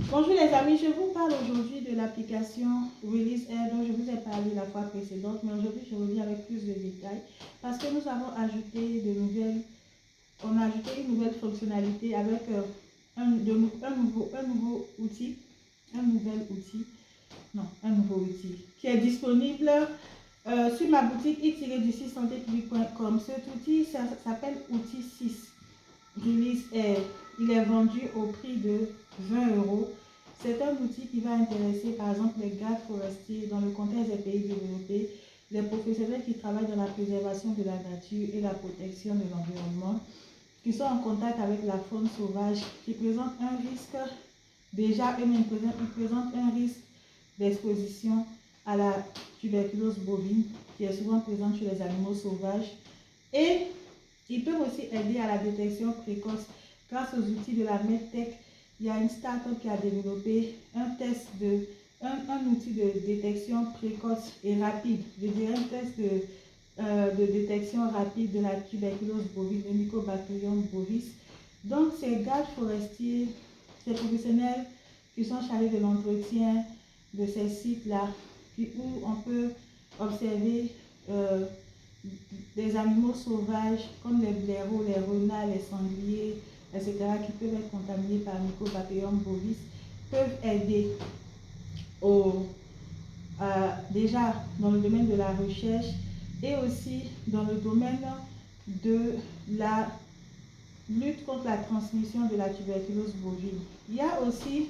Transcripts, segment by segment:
Bonjour les amis, je vous parle aujourd'hui de l'application Release Air dont je vous ai parlé la fois précédente, mais aujourd'hui je reviens avec plus de détails parce que nous avons ajouté on a ajouté une nouvelle fonctionnalité avec un nouveau outil qui est disponible sur ma boutique i-du6santépublique.com. Cet outil s'appelle outil 6 Release Air. Il est vendu au prix de 20 €. C'est un outil qui va intéresser par exemple les gardes forestiers dans le contexte des pays développés, les professionnels qui travaillent dans la préservation de la nature et la protection de l'environnement, qui sont en contact avec la faune sauvage, qui présentent un risque, déjà eux-mêmes présentent un risque d'exposition à la tuberculose bovine, qui est souvent présente chez les animaux sauvages. Et ils peuvent aussi aider à la détection précoce grâce aux outils de la MedTech. Il y a une start-up qui a développé un outil de détection précoce et rapide. Je dirais un test de détection rapide de la tuberculose bovine, le Mycobacterium bovis. Donc, ces gardes forestiers, ces professionnels qui sont chargés de l'entretien de ces sites-là, où on peut observer des animaux sauvages comme les blaireaux, les renards, les sangliers, etc., qui peuvent être contaminés par Mycobacterium bovis, peuvent aider déjà dans le domaine de la recherche et aussi dans le domaine de la lutte contre la transmission de la tuberculose bovine. Il y a aussi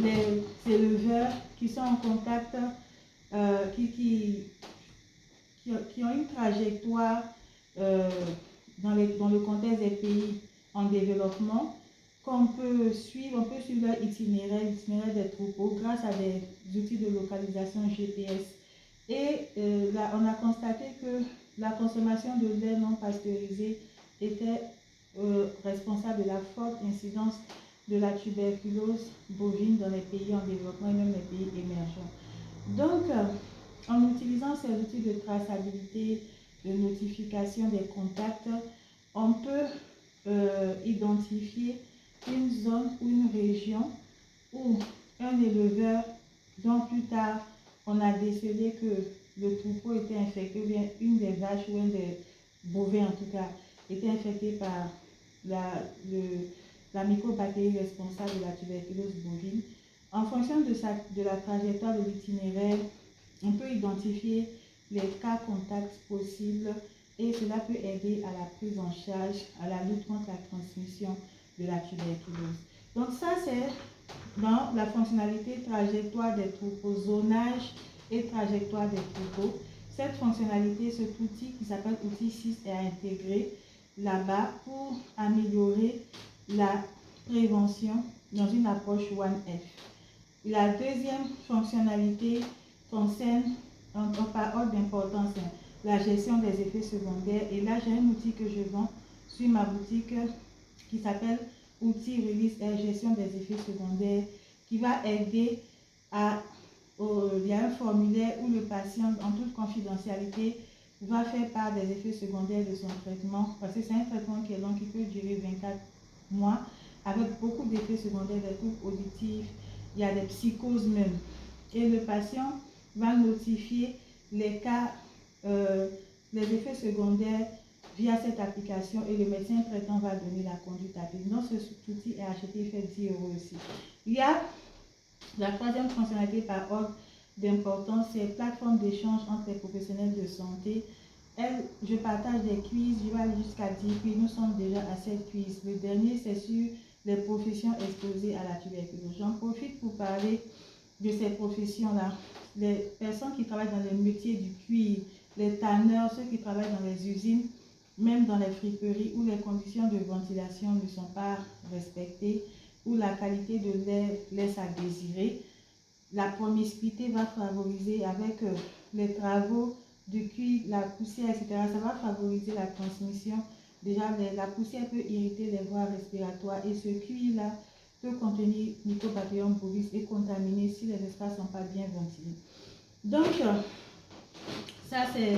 les éleveurs qui sont en contact, qui ont une trajectoire dans le contexte des pays en développement, qu'on peut suivre, on peut suivre leur l'itinéraire des troupeaux grâce à des outils de localisation GPS. Et là, on a constaté que la consommation de lait non pasteurisé était responsable de la forte incidence de la tuberculose bovine dans les pays en développement et même les pays émergents. Donc, en utilisant ces outils de traçabilité, de notification des contacts, on peut identifier une zone ou une région où un éleveur, dont plus tard on a décelé que le troupeau était infecté, ou bien une des vaches ou un des bovins en tout cas, était infecté par la mycobactérie responsable de la tuberculose bovine. En fonction de la trajectoire de l'itinéraire, on peut identifier les cas contacts possibles et cela peut aider à la prise en charge, à la lutte contre la transmission de la tuberculose. Donc ça, c'est dans la fonctionnalité trajectoire des troupeaux, zonage et trajectoire des troupeaux. Cette fonctionnalité, cet outil qui s'appelle outil 6 est intégré là-bas pour améliorer la prévention dans une approche 1F. La deuxième fonctionnalité concerne, par ordre d'importance, la gestion des effets secondaires. Et là, j'ai un outil que je vends sur ma boutique qui s'appelle outil Release Air, gestion des effets secondaires, qui va aider il y a un formulaire où le patient, en toute confidentialité, va faire part des effets secondaires de son traitement, parce que c'est un traitement qui est long, qui peut durer 24 mois, avec beaucoup d'effets secondaires, des troubles auditifs, il y a des psychoses même. Et le patient va notifier les cas, les effets secondaires via cette application et le médecin traitant va donner la conduite à suivre. Donc, cet outil est acheté, il fait 10 € aussi. Il y a la troisième fonctionnalité par ordre d'importance, c'est plateforme d'échange entre les professionnels de santé. Je partage des quiz, je vais aller jusqu'à 10 quiz, nous sommes déjà à 7 quiz. Le dernier, c'est sur les professions exposées à la tuberculose. J'en profite pour parler de ces professions-là. Les personnes qui travaillent dans les métiers du cuir, les tanneurs, ceux qui travaillent dans les usines, même dans les friperies où les conditions de ventilation ne sont pas respectées, où la qualité de l'air laisse à désirer. La promiscuité va favoriser avec les travaux du cuir, la poussière, etc. Ça va favoriser la transmission. Déjà, la poussière peut irriter les voies respiratoires et ce cuir-là peut contenir Mycobacterium bovis et contaminer si les espaces ne sont pas bien ventilés. Donc, ça c'est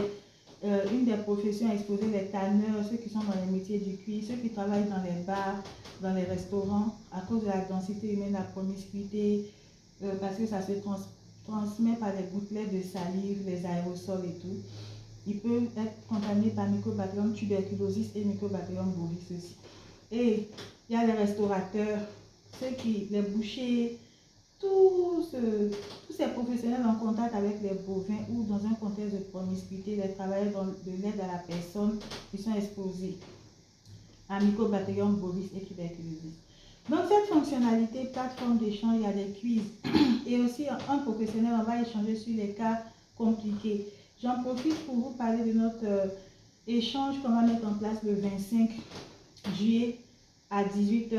une des professions exposées, les tanneurs, ceux qui sont dans les métiers du cuir, ceux qui travaillent dans les bars, dans les restaurants, à cause de la densité humaine, la promiscuité, parce que ça se transmet par les gouttelettes de salive, les aérosols et tout. Ils peuvent être contaminés par Mycobacterium tuberculosis et Mycobacterium bovis aussi. Et il y a les restaurateurs, les bouchers, tous ces professionnels en contact avec les bovins ou dans un contexte de promiscuité, les travailleurs de l'aide à la personne qui sont exposés à Mycobacterium bovis et tuberculosis. Donc cette fonctionnalité, plateforme d'échange, il y a des quiz et aussi un professionnel, on va échanger sur les cas compliqués. J'en profite pour vous parler de notre échange qu'on va mettre en place le 25 juillet à 18 h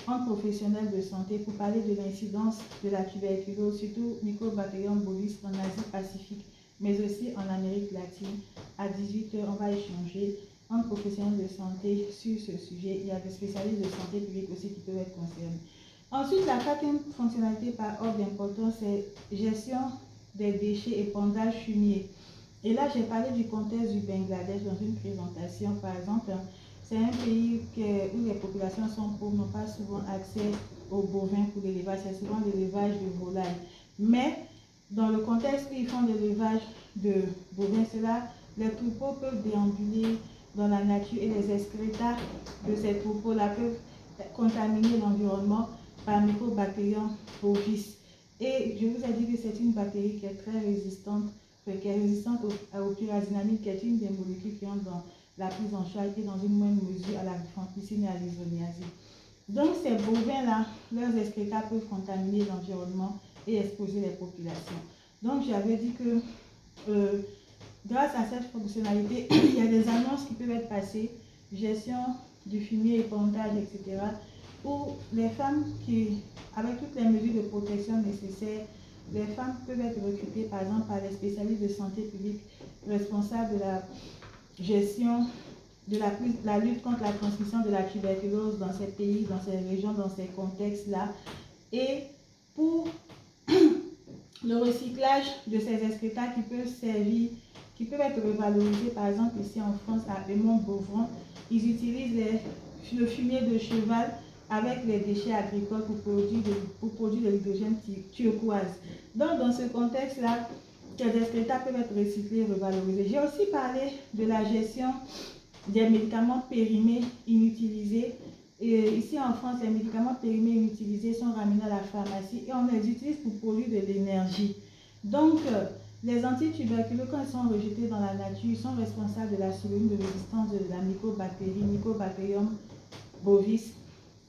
en professionnel de santé pour parler de l'incidence de la tuberculose, surtout Mycobacterium bovis en Asie-Pacifique, mais aussi en Amérique latine. À 18 h, on va échanger en professionnel de santé sur ce sujet. Il y a des spécialistes de santé publique aussi qui peuvent être concernés. Ensuite, la quatrième fonctionnalité par ordre d'importance, c'est gestion des déchets et épandage fumier. Et là, j'ai parlé du contexte du Bangladesh dans une présentation. Par exemple, c'est un pays où les populations sont pauvres, n'ont pas souvent accès aux bovins pour l'élevage. C'est souvent l'élevage de volailles. Mais dans le contexte où ils font l'élevage de bovins, les troupeaux peuvent déambuler dans la nature et les excrétas de ces troupeaux-là peuvent contaminer l'environnement par Mycobacterium bovis. Et je vous ai dit que c'est une bactérie qui est très résistante, qui est résistante au pyrazinamide, qui est une des molécules qui entrent dans la prise en charge et dans une moindre mesure à la rifampicine et à l'isoniazide. Donc ces bovins-là, leurs excrétas peuvent contaminer l'environnement et exposer les populations. Donc j'avais dit que grâce à cette fonctionnalité, il y a des annonces qui peuvent être passées, gestion du fumier, épandage, etc., où les femmes avec toutes les mesures de protection nécessaires, les femmes peuvent être recrutées par exemple par les spécialistes de santé publique responsables de la gestion de la lutte contre la transmission de la tuberculose dans ces pays, dans ces régions, dans ces contextes-là, et pour le recyclage de ces excrétas qui peuvent être revalorisés. Par exemple, ici en France, à Aimont-Beauvron, ils utilisent le fumier de cheval avec les déchets agricoles pour produire de l'hydrogène turquoise. Donc, dans ce contexte-là, ces excrétas peuvent être recyclés et revalorisés. J'ai aussi parlé de la gestion des médicaments périmés inutilisés. Et ici en France, les médicaments périmés inutilisés sont ramenés à la pharmacie et on les utilise pour produire de l'énergie. Donc, les antituberculeux, quand ils sont rejetés dans la nature, ils sont responsables de la survenue de résistance de la mycobactérie, Mycobacterium bovis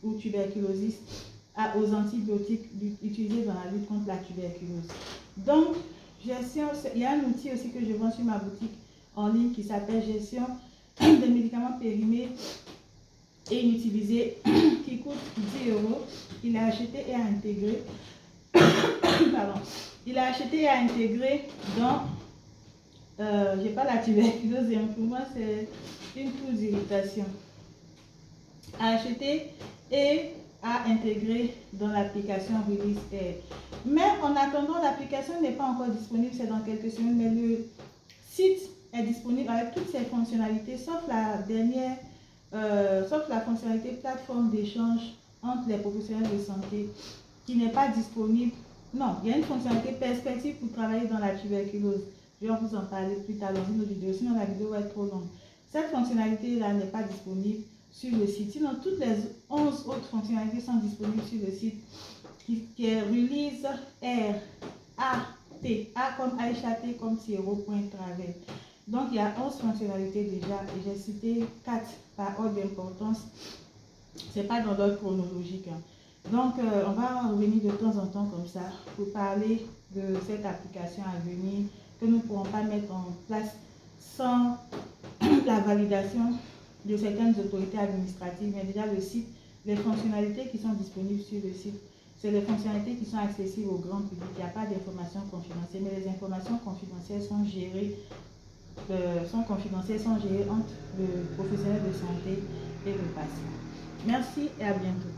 ou tuberculosis, aux antibiotiques utilisés dans la lutte contre la tuberculose. Donc, gestion, il y a un outil aussi que je vends sur ma boutique en ligne qui s'appelle gestion des médicaments périmés et inutilisés qui coûte 10 €. Il est acheté et à intégrer pardon. Il a acheté et à intégrer dans j'ai pas la tuberculose et pour moi c'est une toux d'irritation. À acheter et à intégrer dans l'application Release Air. Mais en attendant, l'application n'est pas encore disponible, c'est dans quelques semaines, mais le site est disponible avec toutes ses fonctionnalités, sauf la fonctionnalité plateforme d'échange entre les professionnels de santé qui n'est pas disponible. Non, il y a une fonctionnalité perspective pour travailler dans la tuberculose. Je vais vous en parler plus tard dans une autre vidéo, sinon la vidéo va être trop longue. Cette fonctionnalité-là n'est pas disponible sur le site. Sinon, toutes les 11 autres fonctionnalités sont disponibles sur le site qui est Release Air A-T, A comme Aïcha, T comme Travel. Donc, il y a 11 fonctionnalités déjà et j'ai cité 4 par ordre d'importance. Ce n'est pas dans l'ordre chronologique. Donc, on va revenir de temps en temps comme ça pour parler de cette application à venir que nous ne pourrons pas mettre en place sans la validation de certaines autorités administratives. Mais déjà, le site, les fonctionnalités qui sont disponibles sur le site, c'est les fonctionnalités qui sont accessibles au grand public. Il n'y a pas d'informations confidentielles, mais les informations confidentielles sont gérées entre le professionnel de santé et le patient. Merci et à bientôt.